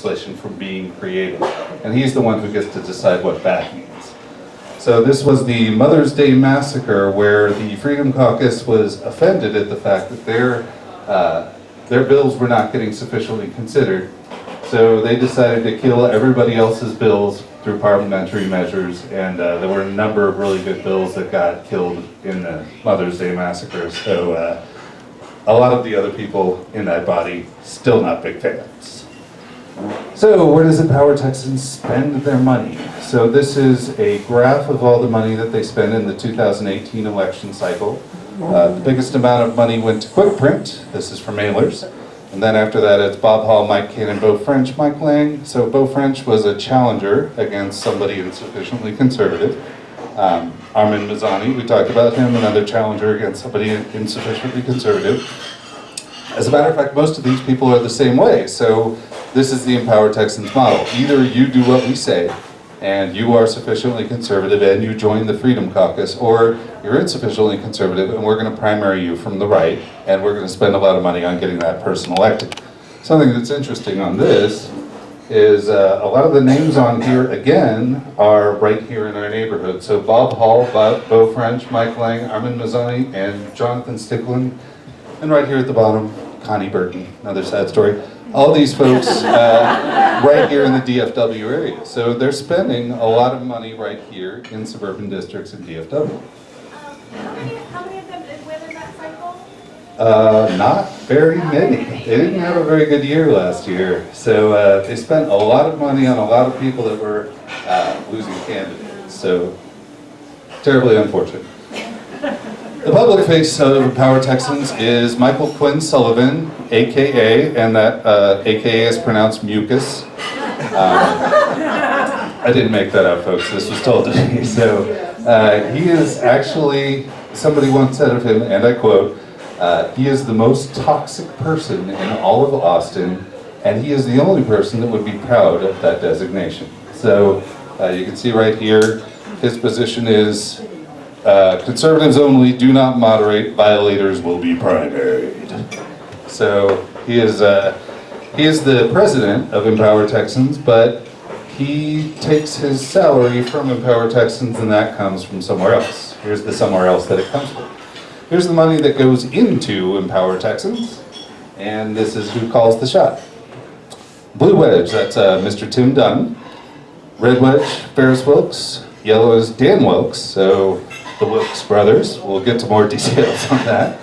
legislation from being created. And he's the one who gets to decide what bad means. So this was the Mother's Day Massacre, where the Freedom Caucus was offended at the fact that their bills were not getting sufficiently considered. So they decided to kill everybody else's bills through parliamentary measures, and there were a number of really good bills that got killed in the Mother's Day Massacre. So a lot of the other people in that body still not big fans. So where does Empower Texans spend their money? So this is a graph of all the money that they spend in the 2018 election cycle. The biggest amount of money went to Quick Print. This is for mailers. And then after that, it's Bob Hall, Mike Cannon, Beau French, Mike Lang. So Beau French was a challenger against somebody insufficiently conservative. Armin Mazzani, we talked about him, another challenger against somebody insufficiently conservative. As a matter of fact, most of these people are the same way. So this is the Empower Texans model. Either you do what we say, and you are sufficiently conservative and you join the Freedom Caucus, or you're insufficiently conservative and we're going to primary you from the right, and we're going to spend a lot of money on getting that person elected. Something that's interesting on this is a lot of the names on here, again, are right here in our neighborhood. So Bob Hall, Beau French, Mike Lang, Armin Mazzani, and Jonathan Sticklin. And right here at the bottom, Connie Burton, another sad story. All these folks right here in the DFW area. So they're spending a lot of money right here in suburban districts in DFW. How many of them did win in that cycle? Not very many. They didn't have a very good year last year. So they spent a lot of money on a lot of people that were losing candidates. So terribly unfortunate. The public face of Empower Texans is Michael Quinn Sullivan, AKA, and that AKA is pronounced mucus. I didn't make that up, folks. This was told to me. So he is actually, somebody once said of him, and I quote, he is the most toxic person in all of Austin, and he is the only person that would be proud of that designation. So you can see right here, his position is, conservatives only, do not moderate, violators will be primaried. So he is the president of Empower Texans, but he takes his salary from Empower Texans, and that comes from somewhere else. Here's the somewhere else that it comes from. Here's the money that goes into Empower Texans, and this is who calls the shot. Blue wedge, that's Mr. Tim Dunn. Red wedge, Ferris Wilks. Yellow is Dan Wilkes, so the Wilkes brothers. We'll get to more details on that.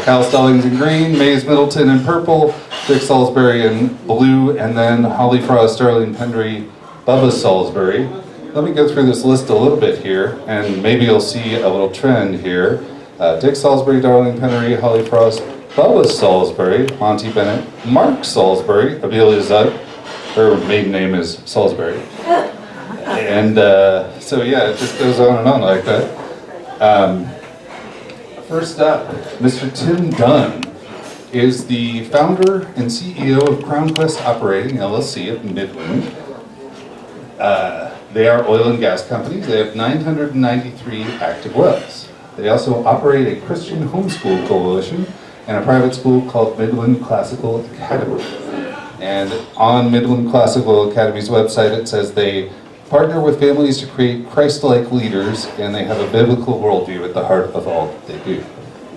Kyle Stallings in green, Mays Middleton in purple, Dick Salisbury in blue, and then Holly Frost, Darlene Pendry, Bubba Salisbury. Let me go through this list a little bit here, and maybe you'll see a little trend here. Dick Salisbury, Darlene Pendry, Holly Frost, Bubba Salisbury, Monty Bennett, Mark Salisbury, Amelia Zudd. Her maiden name is Salisbury. And so yeah, it just goes on and on like that. First up, Mr. Tim Dunn is the founder and CEO of Crown Quest Operating LLC of Midland. They are oil and gas companies. They have 993 active wells. They also operate a Christian homeschool coalition and a private school called Midland Classical Academy. And on Midland Classical Academy's website, it says they partner with families to create Christ-like leaders, and they have a biblical worldview at the heart of all that they do.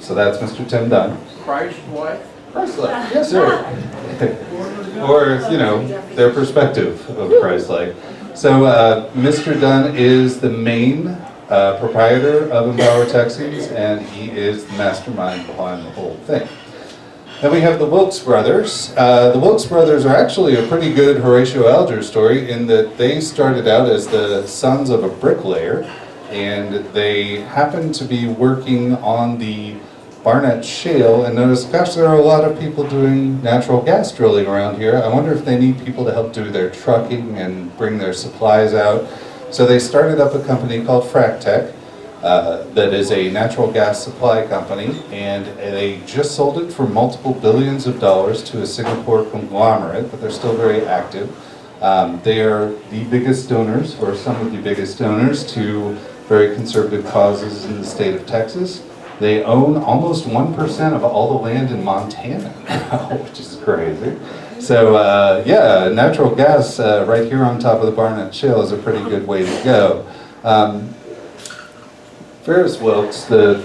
So that's Mr. Tim Dunn. Christ-like? Christ-like, yes sir. Or, you know, their perspective of Christ-like. So Mr. Dunn is the main proprietor of Empower Texans, and he is the mastermind behind the whole thing. Then we have the Wilkes brothers. The Wilkes brothers are actually a pretty good Horatio Alger story in that they started out as the sons of a bricklayer, and they happened to be working on the Barnett Shale and noticed, gosh, there are a lot of people doing natural gas drilling around here. I wonder if they need people to help do their trucking and bring their supplies out. So they started up a company called FracTech. That is a natural gas supply company, and they just sold it for multiple billions of dollars to a Singapore conglomerate, but they're still very active. They are the biggest donors, or some of the biggest donors, to very conservative causes in the state of Texas. They own almost 1% of all the land in Montana now, which is crazy. So yeah, natural gas right here on top of the Barnett Shale is a pretty good way to go. Ferris Wilkes, the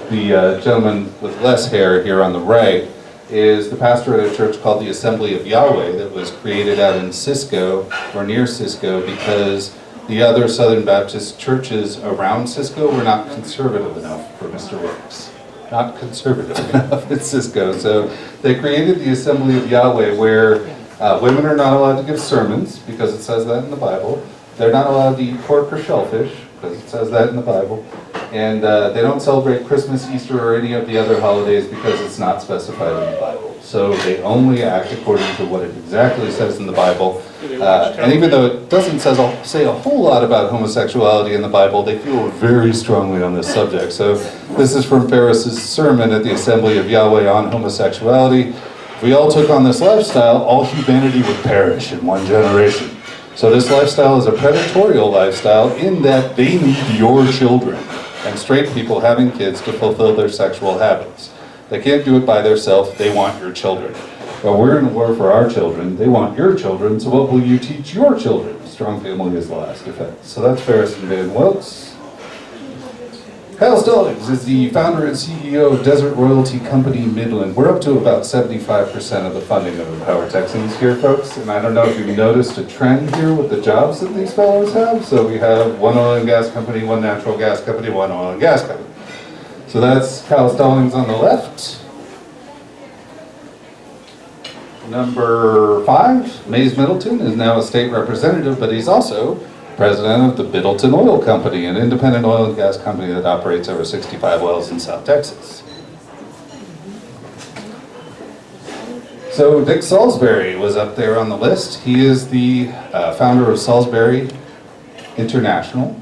gentleman with less hair here on the right, is the pastor at a church called the Assembly of Yahweh that was created out in Cisco, or near Cisco, because the other Southern Baptist churches around Cisco were not conservative enough for Mr. Wilkes. Not conservative enough in Cisco. So they created the Assembly of Yahweh where women are not allowed to give sermons, because it says that in the Bible. They're not allowed to eat pork or shellfish, because it says that in the Bible. And they don't celebrate Christmas, Easter, or any of the other holidays because it's not specified in the Bible. So they only act according to what it exactly says in the Bible. And even though it doesn't say a whole lot about homosexuality in the Bible, they feel very strongly on this subject. So this is from Ferris's sermon at the Assembly of Yahweh on homosexuality. If we all took on this lifestyle, all humanity would perish in one generation. So this lifestyle is a predatorial lifestyle in that they need your children and straight people having kids to fulfill their sexual habits. They can't do it by themselves, they want your children. Well, we're in a war for our children, they want your children, so what will you teach your children? Strong family is the last defense. So that's Ferris and Van Wilkes. Kyle Stallings is the founder and CEO of Desert Royalty Company Midland. We're up to about 75% of the funding of Empower Texans here, folks. And I don't know if you've noticed a trend here with the jobs that these fellows have. So we have one oil and gas company, one natural gas company, one oil and gas company. So that's Kyle Stallings on the left. Number 5, Mays Middleton, is now a state representative, but he's also president of the Middleton Oil Company, an independent oil and gas company that operates over 65 wells in South Texas. So Dick Salisbury was up there on the list. He is the founder of Salisbury International,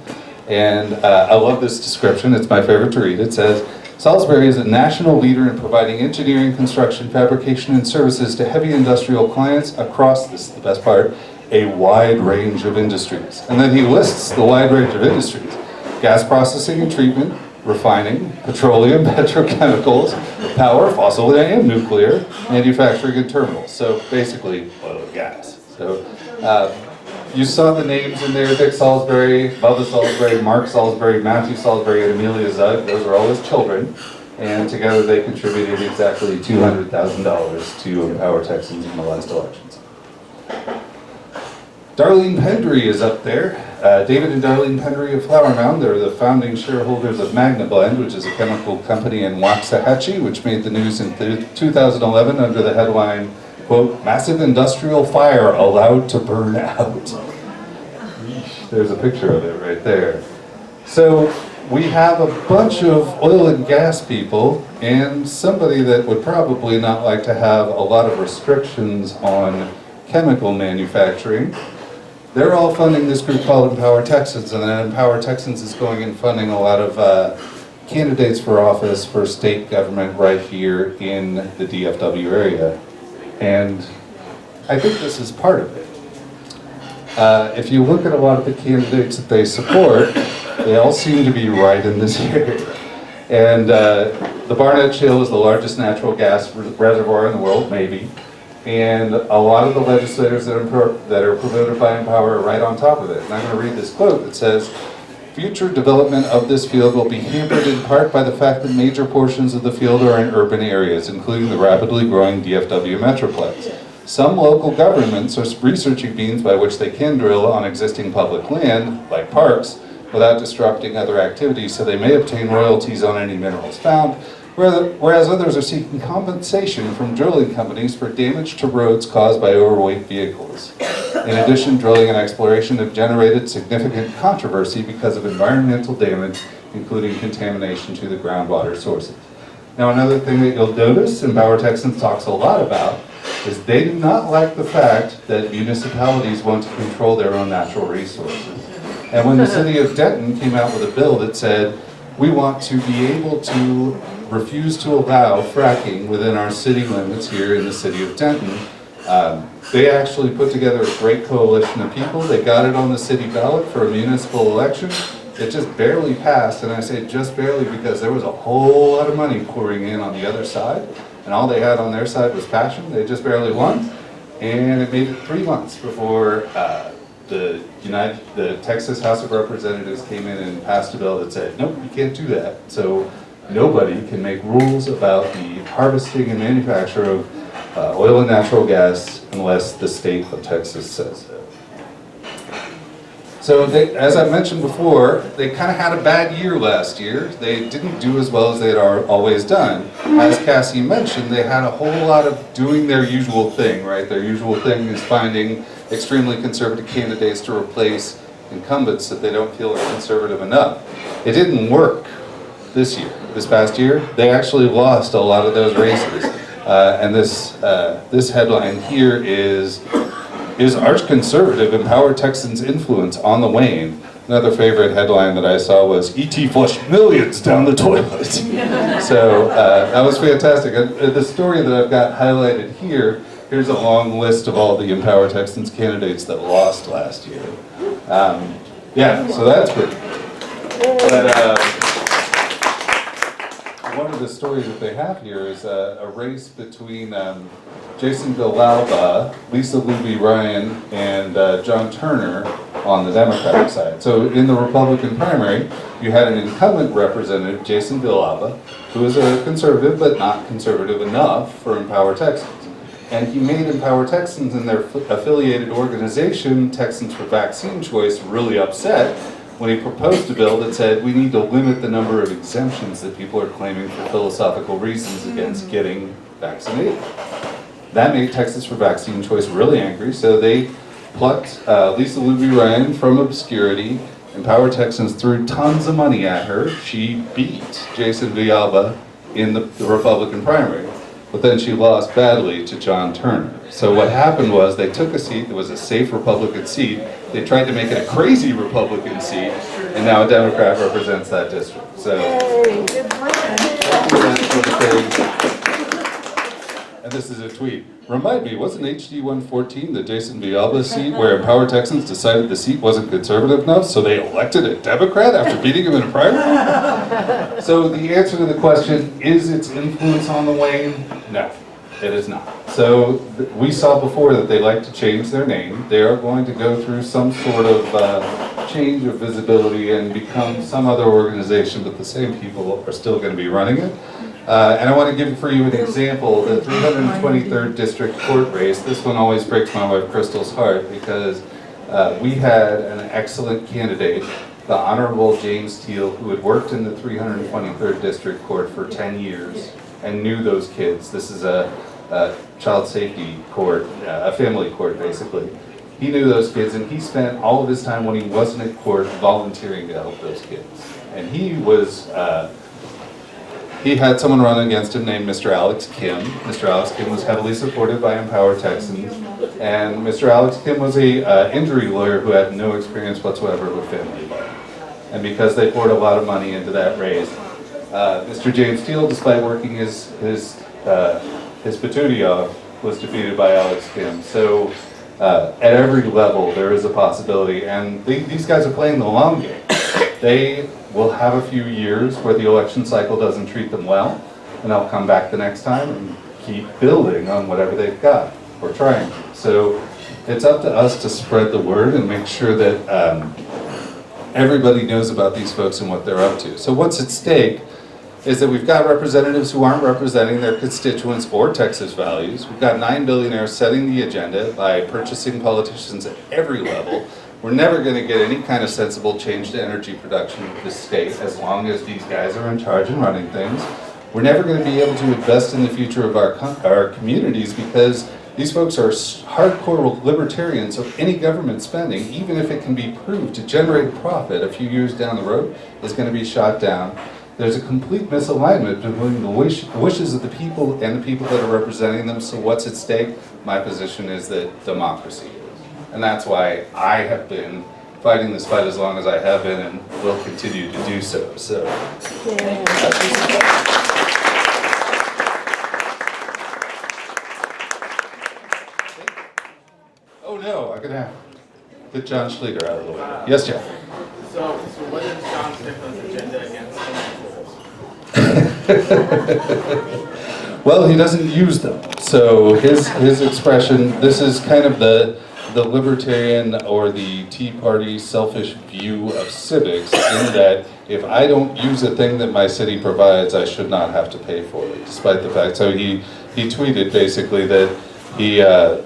and I love this description. It's my favorite to read. It says, Salisbury is a national leader in providing engineering, construction, fabrication, and services to heavy industrial clients across, this is the best part, a wide range of industries. And then he lists the wide range of industries: gas processing and treatment, refining, petroleum, petrochemicals, power, fossil and nuclear, manufacturing and terminals. So basically, oil and gas. So you saw the names in there: Dick Salisbury, Bubba Salisbury, Mark Salisbury, Matthew Salisbury, and Amelia Zug. Those are all his children. And together they contributed exactly $200,000 to Empower Texans in the last elections. Darlene Pendry is up there. David and Darlene Pendry of Flower Mound, they're the founding shareholders of Magna Blend, which is a chemical company in Waxahachie, which made the news in 2011 under the headline, quote, "Massive industrial fire allowed to burn out." There's a picture of it right there. So we have a bunch of oil and gas people and somebody that would probably not like to have a lot of restrictions on chemical manufacturing. They're all funding this group called Empower Texans, and then Empower Texans is going and funding a lot of candidates for office for state government right here in the DFW area. And I think this is part of it. If you look at a lot of the candidates that they support, they all seem to be right in this area. And the Barnett Shale is the largest natural gas reservoir in the world, maybe. And a lot of the legislators that are promoted by Empower are right on top of it. And I'm going to read this quote that says, "Future development of this field will be hampered in part by the fact that major portions of the field are in urban areas, including the rapidly growing DFW Metroplex. Some local governments are researching means by which they can drill on existing public land, like parks, without disrupting other activities, so they may obtain royalties on any minerals found, whereas others are seeking compensation from drilling companies for damage to roads caused by overweight vehicles. In addition, drilling and exploration have generated significant controversy because of environmental damage, including contamination to the groundwater sources." Now, another thing that you'll notice Empower Texans talks a lot about is they do not like the fact that municipalities want to control their own natural resources. And when the city of Denton came out with a bill that said, we want to be able to refuse to allow fracking within our city limits here in the city of Denton, they actually put together a great coalition of people. They got it on the city ballot for a municipal election. It just barely passed, and I say just barely because there was a whole lot of money pouring in on the other side, and all they had on their side was passion. They just barely won. And it made it 3 months before the Texas House of Representatives came in and passed a bill that said, nope, you can't do that. So nobody can make rules about the harvesting and manufacture of oil and natural gas unless the state of Texas says so. So they, as I mentioned before, they kind of had a bad year last year. They didn't do as well as they had always done. As Cassie mentioned, they had a whole lot of doing their usual thing, right? Their usual thing is finding extremely conservative candidates to replace incumbents that they don't feel are conservative enough. It didn't work this year. This past year, they actually lost a lot of those races. And this headline here is arch-conservative empower Texans' influence on the wane? Another favorite headline that I saw was, E.T. flushed millions down the toilet. So that was fantastic. And the story that I've got highlighted here, here's a long list of all the Empower Texans candidates that lost last year. Yeah, so that's good. But, one of the stories that they have here is a race between Jason Villalba, Lisa Luby Ryan, and John Turner on the Democratic side. So in the Republican primary, you had an incumbent representative, Jason Villalba, who is a conservative, but not conservative enough for Empower Texans. And he made Empower Texans and their affiliated organization, Texans for Vaccine Choice, really upset when he proposed a bill that said we need to limit the number of exemptions that people are claiming for philosophical reasons against getting vaccinated. That made Texans for Vaccine Choice really angry, so they plucked Lisa Luby Ryan from obscurity. Empower Texans threw tons of money at her. She beat Jason Villalba in the Republican primary, but then she lost badly to John Turner. So what happened was they took a seat that was a safe Republican seat, they tried to make it a crazy Republican seat, and now a Democrat represents that district. So, and this is a tweet. Remind me, wasn't HD 114 the Jason Villalba seat where Empower Texans decided the seat wasn't conservative enough, so they elected a Democrat after beating him in a primary? So the answer to the question, is its influence on the wane? No, it is not. So we saw before that they like to change their name. They are going to go through some sort of change of visibility and become some other organization, but the same people are still going to be running it. And I want to give for you an example, the 323rd District Court race. This one always breaks my wife Crystal's heart because we had an excellent candidate, the Honorable James Teal, who had worked in the 323rd District Court for 10 years and knew those kids. This is a child safety court, a family court basically. He knew those kids and he spent all of his time when he wasn't at court volunteering to help those kids. And he was, he had someone run against him named Mr. Alex Kim. Mr. Alex Kim was heavily supported by Empower Texans. And Mr. Alex Kim was a injury lawyer who had no experience whatsoever with family law. And because they poured a lot of money into that race, Mr. James Steele, despite working his patootie off, was defeated by Alex Kim. So at every level there is a possibility, and these guys are playing the long game. They will have a few years where the election cycle doesn't treat them well, and they'll come back the next time and keep building on whatever they've got, or trying to. So it's up to us to spread the word and make sure that everybody knows about these folks and what they're up to. So what's at stake is that we've got representatives who aren't representing their constituents or Texas values. We've got 9 billionaires setting the agenda by purchasing politicians at every level. We're never going to get any kind of sensible change to energy production in this state as long as these guys are in charge and running things. We're never going to be able to invest in the future of our communities because these folks are hardcore libertarians, so any government spending, even if it can be proved to generate profit a few years down the road, is going to be shot down. There's a complete misalignment between the wishes of the people and the people that are representing them. So what's at stake? My position is that democracy is. And that's why I have been fighting this fight as long as I have been and will continue to do so. So. Oh no, I'm gonna get John Schlueter out of the way. Yes, Jeff. So what is John Strickland's agenda against Well, he doesn't use them. So his expression, this is kind of the libertarian or the Tea Party selfish view of civics, in that if I don't use a thing that my city provides, I should not have to pay for it, despite the fact. So he tweeted basically that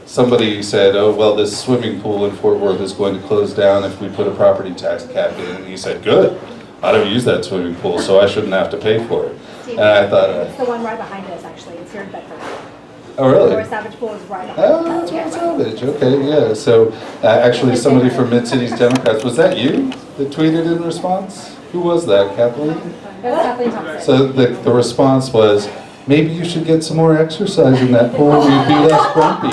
somebody said, oh, well, this swimming pool in Fort Worth is going to close down if we put a property tax cap in. And he said, good, I don't use that swimming pool, so I shouldn't have to pay for it. And I thought, It's the one right behind us, actually. It's here in Bedford. oh, really? North Savage Pool is right behind Oh, us. that's Savage. Okay, yeah. So actually, somebody from Mid-Cities Democrats, was that you that tweeted in response? Who was that, Kathleen? That was Kathleen Thompson. So the response was, maybe you should get some more exercise in that pool and you'd be less grumpy.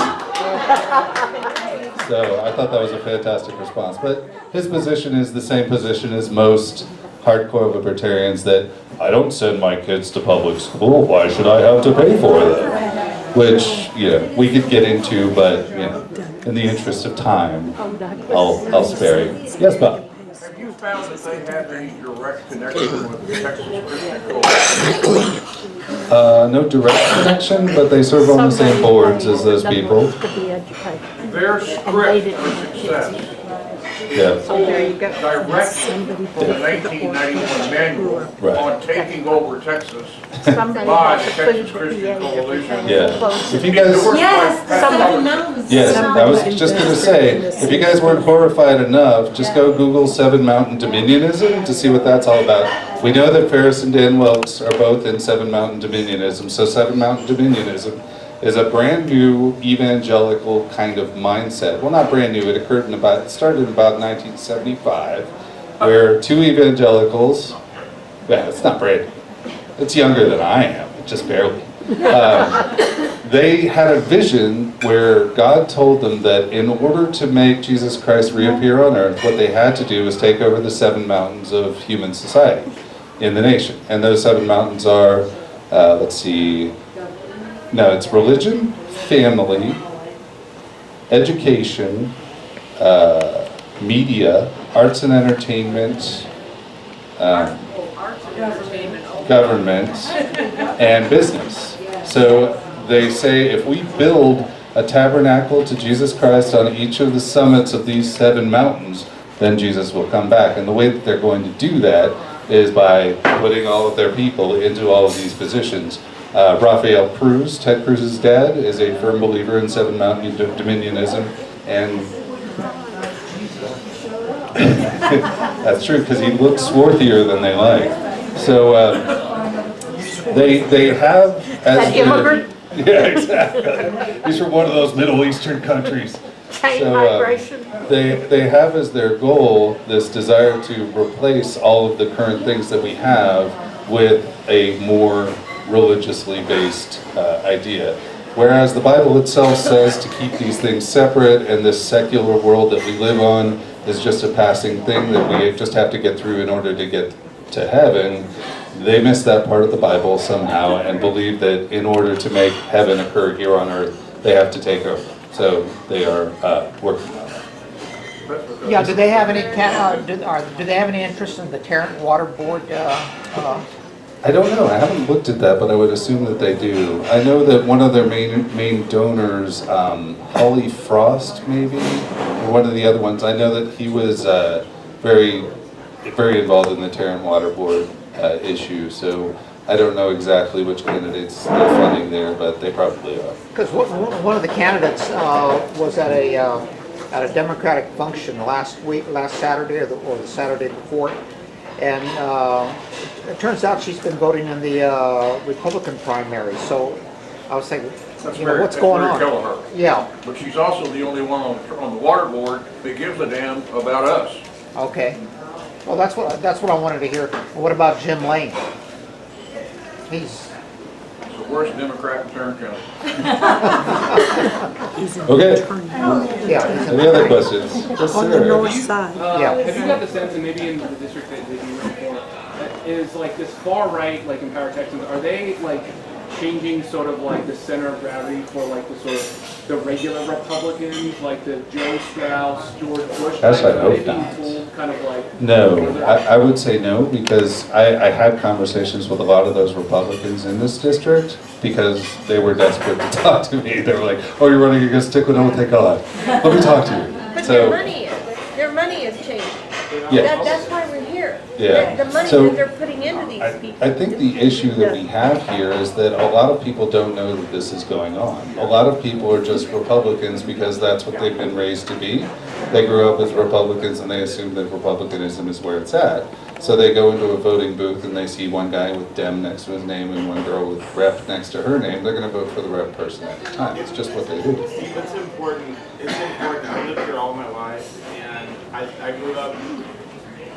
So I thought that was a fantastic response. But his position is the same position as most hardcore libertarians, that I don't send my kids to public school, why should I have to pay for them? Which, we could get into, but, in the interest of time, I'll spare you. Yes, Bob? Have you found that they have any direct connection with the Texas Christian Coalition? No direct connection, but they serve on the same boards as those people. Their script for success Yeah. directs the 1991 manual Right. on taking over Texas by the Texas Christian Coalition. Yeah. If you guys, Yes, Seven Mountains. yes, I was just gonna say, if you guys weren't horrified enough, just go Google Seven Mountain Dominionism to see what that's all about. We know that Ferris and Dan Wilkes are both in Seven Mountain Dominionism, so Seven Mountain Dominionism is a brand new evangelical kind of mindset. Well, not brand new, it started in about 1975, where two evangelicals, yeah, it's not brand new, it's younger than I am, just barely. They had a vision where God told them that in order to make Jesus Christ reappear on earth, what they had to do was take over the seven mountains of human society in the nation. And those seven mountains are, it's religion, family, education, media, arts and entertainment, government, and business. So they say if we build a tabernacle to Jesus Christ on each of the summits of these seven mountains, then Jesus will come back. And the way that they're going to do that is by putting all of their people into all of these positions. Rafael Cruz, Ted Cruz's dad, is a firm believer in Seven Mountain Dominionism, and that's true because he looks swarthier than they like. So they have as An immigrant? Yeah, exactly. He's from one of those Middle Eastern countries. Chain migration? They have as their goal this desire to replace all of the current things that we have with a more religiously based idea. Whereas the Bible itself says to keep these things separate, and this secular world that we live on is just a passing thing that we just have to get through in order to get to heaven. They miss that part of the Bible somehow and believe that in order to make heaven occur here on earth, they have to take over. So they are working on that. Yeah, do they have any, do they have any interest in the Tarrant Water Board? I don't know. I haven't looked at that, but I would assume that they do. I know that one of their main donors, Holly Frost, maybe, or one of the other ones. I know that he was very involved in the Tarrant Water Board issue. So I don't know exactly which candidates they're funding there, but they probably are. Because one of the candidates was at a Democratic function last Saturday or the Saturday before, and it turns out she's been voting in the Republican primary. So I was thinking, what's going on? Kelleher. Yeah. But she's also the only one on the water board that gives a damn about us. Okay. Well, that's what I wanted to hear. What about Jim Lane? He's the worst Democrat in Tarrant County. Okay. yeah. Any other questions? Yes, On the sir. north side. Yeah. Have you got the sense, and maybe in the district that you run for, is like this far right, like in Power Texans, are they like changing sort of like the center of gravity for like the sort of the regular Republicans, like the Joe Strauss, George Bush? Yes, I types? Are hope they being not. pulled kind of like? No, further? I would say no, because I had conversations with a lot of those Republicans in this district, because they were desperate to talk to me. They were like, oh, you're running against Tiquinho, take God. Let me talk to you. But So, their money is changing. yeah. That's why we're here. Yeah. The money So, that they're putting into these people. I think the issue that we have here is that a lot of people don't know that this is going on. A lot of people are just Republicans because that's what they've been raised to be. They grew up as Republicans and they assume that Republicanism is where it's at. So they go into a voting booth and they see one guy with Dem next to his name and one girl with Rep next to her name. They're going to vote for the Rep person at the time. It's just what they do. It's important. I lived here all my life, and I grew up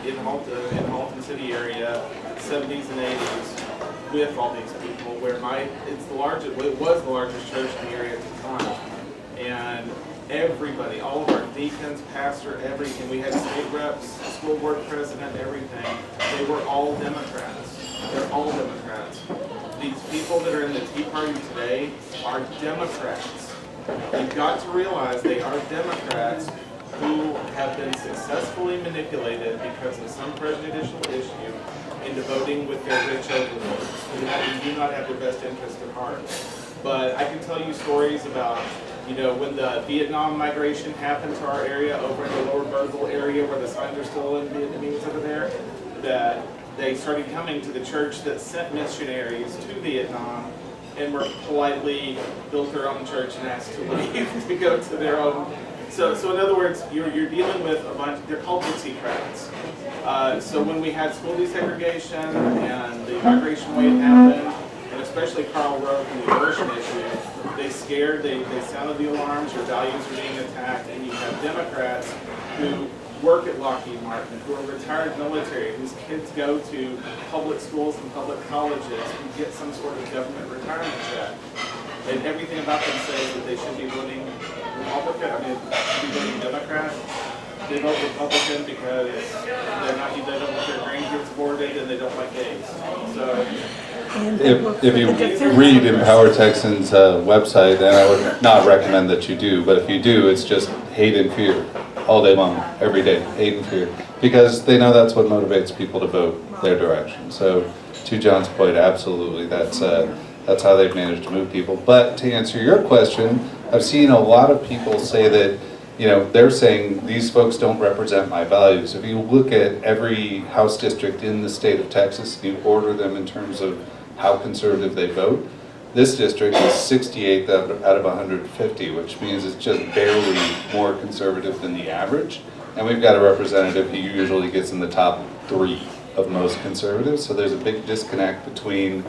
in Halton City area, 70s and 80s, with all these people. Where it was the largest church in the area at the time, and everybody, all of our deacons, pastor, everything. We had state reps, school board president, everything. They were all Democrats. They're all Democrats. These people that are in the Tea Party today are Democrats. You've got to realize they are Democrats who have been successfully manipulated because of some prejudicial issue into voting with their rich overlords who do not have their best interest at heart. But I can tell you stories about, when the Vietnam migration happened to our area over in the Lower Berthold area where the signs are still in Vietnamese over there, that they started coming to the church that sent missionaries to Vietnam and were politely built their own church and asked to leave to go to their own. So in other words, you're dealing with a bunch, they're called Dixiecrats. So when we had school desegregation and the migration wave happened, and especially Karl Rove and the abortion issue, they sounded the alarms, your values are being attacked, and you have Democrats who work at Lockheed Martin, who are retired military, whose kids go to public schools and public colleges, who get some sort of government retirement check. And everything about them says that they should be voting Republican, should be voting Democrat. They vote Republican because they don't want their grandkids aborted and they don't like gays. So, If you read Empower Texans' website, then I would not recommend that you do, but if you do, it's just hate and fear all day long, every day, hate and fear, because they know that's what motivates people to vote their direction. So to John's point, absolutely, that's how they've managed to move people. But to answer your question, I've seen a lot of people say that, they're saying these folks don't represent my values. If you look at every House district in the state of Texas, and you order them in terms of how conservative they vote, this district is 68th out of 150, which means it's just barely more conservative than the average. And we've got a representative who usually gets in the top 3 of most conservatives. So there's a big disconnect between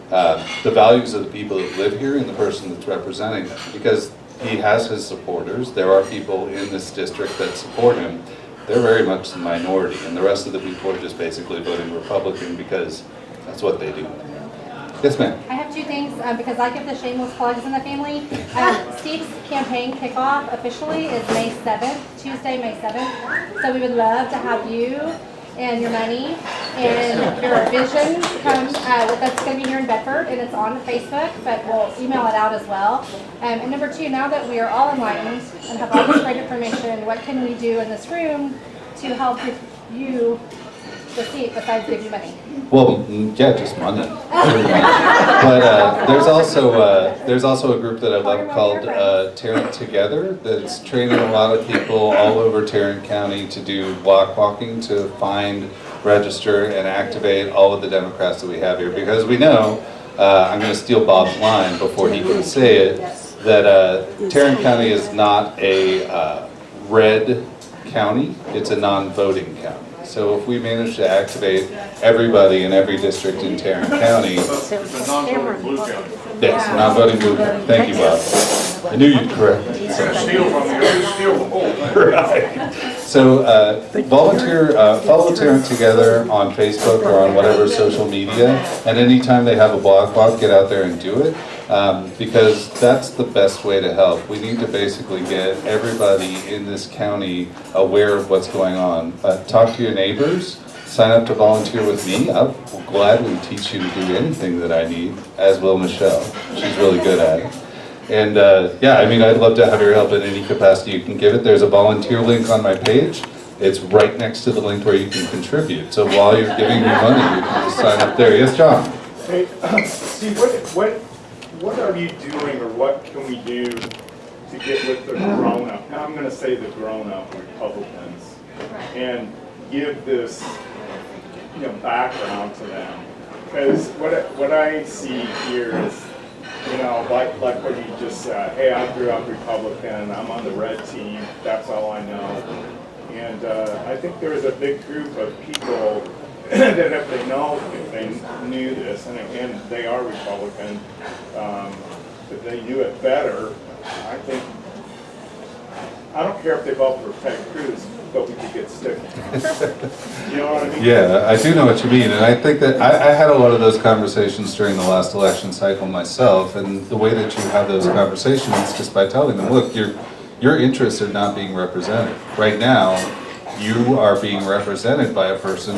the values of the people that live here and the person that's representing them. Because he has his supporters. There are people in this district that support him. They're very much the minority. And the rest of the people are just basically voting Republican because that's what they do. Yes, ma'am. I have 2 things because I give the shameless plugs in the family. Steve's campaign kickoff officially is May 7th, Tuesday, May 7th. So we would love to have you and your money and your vision come. That's going to be here in Bedford, and it's on Facebook, but we'll email it out as well. And number 2, now that we are all enlightened and have all this great information, what can we do in this room to help you the seat besides give you money? Well, yeah, just money. But there's also a group that I love called Tarrant Together that's training a lot of people all over Tarrant County to do block walking to find, register, and activate all of the Democrats that we have here. Because we know, I'm going to steal Bob's line before he can say it, that Tarrant County is not a red county, it's a non-voting county. So if we manage to activate everybody in every district in Tarrant County, The non-voting blue county. yes, non-voting movement. Thank you, Bob. I knew you'd correct me. Steal from you, steal the whole thing. Right. So volunteer, follow Tarrant Together on Facebook or on whatever social media, and anytime they have a block walk, get out there and do it. Because that's the best way to help. We need to basically get everybody in this county aware of what's going on. Talk to your neighbors, sign up to volunteer with me. I'll gladly teach you to do anything that I need, as will Michelle. She's really good at it. And yeah, I'd love to have your help in any capacity you can give it. There's a volunteer link on my page. It's right next to the link where you can contribute. So while you're giving your money, you can just sign up there. Yes, John? Hey, Steve, what are you doing, or what can we do to get with the grown-up, now I'm gonna say the grown-up Republicans, and give this, background to them? Because what I see here is, like what you just said, hey, I grew up Republican, I'm on the red team, that's all I know. And I think there is a big group of people that if they knew this, and again, they are Republican, if they knew it better, I don't care if they vote for Ted Cruz, but we could get sticky. You know what I mean? Yeah, I do know what you mean, and I think that I had a lot of those conversations during the last election cycle myself, and the way that you have those conversations is just by telling them, look, your interests are not being represented. Right now, you are being represented by a person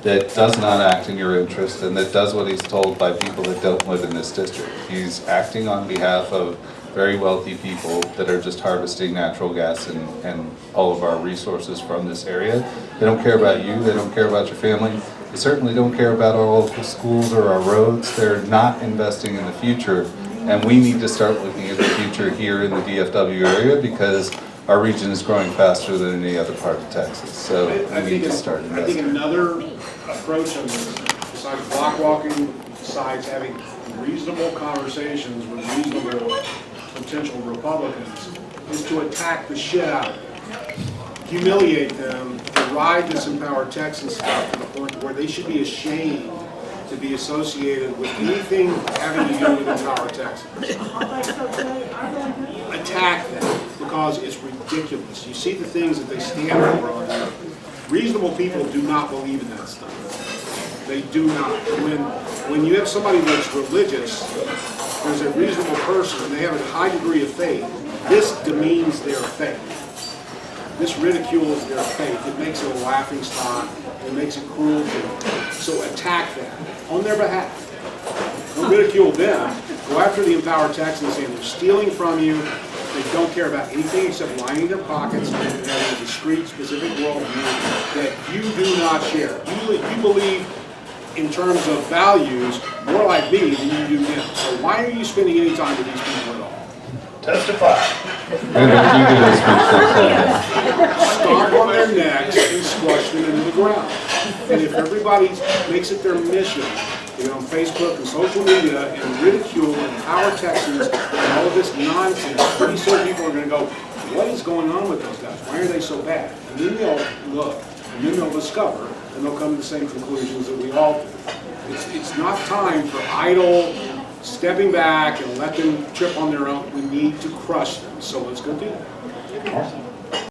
that does not act in your interest and that does what he's told by people that don't live in this district. He's acting on behalf of very wealthy people that are just harvesting natural gas and all of our resources from this area. They don't care about you, they don't care about your family, they certainly don't care about our local schools or our roads. They're not investing in the future, and we need to start looking at the future here in the DFW area because our region is growing faster than any other part of Texas, so we need to start I think investing. another approach on this, besides block walking, besides having reasonable conversations with reasonable potential Republicans, is to attack the shit out of them, humiliate them, and ride this Empower Texas stuff to the point where they should be ashamed to be associated with anything having to do with Empower Texas. Attack them because it's ridiculous. You see the things that they stand for on here. Reasonable people do not believe in that stuff. They do not. When you have somebody that's religious, there's a reasonable person, and they have a high degree of faith, this demeans their faith. This ridicules their faith. It makes it a laughing stock. It makes it cruel to them. So attack them on their behalf. Don't ridicule them. Go after the Empower Texans saying they're stealing from you. They don't care about anything except lining their pockets and having a discrete, specific worldview that you do not share. You believe in terms of values more like me than you do them. So why are you spending any time with these people at all? Testify. Stomp on their necks and squash them into the ground. And if everybody makes it their mission to get on Facebook and social media and ridicule and Empower Texans and all of this nonsense, pretty soon people are going to go, what is going on with those guys? Why are they so bad? And then they'll look, and then they'll discover, and they'll come to the same conclusions that we all do. It's not time for idle stepping back and let them trip on their own. We need to crush them. So let's go do that.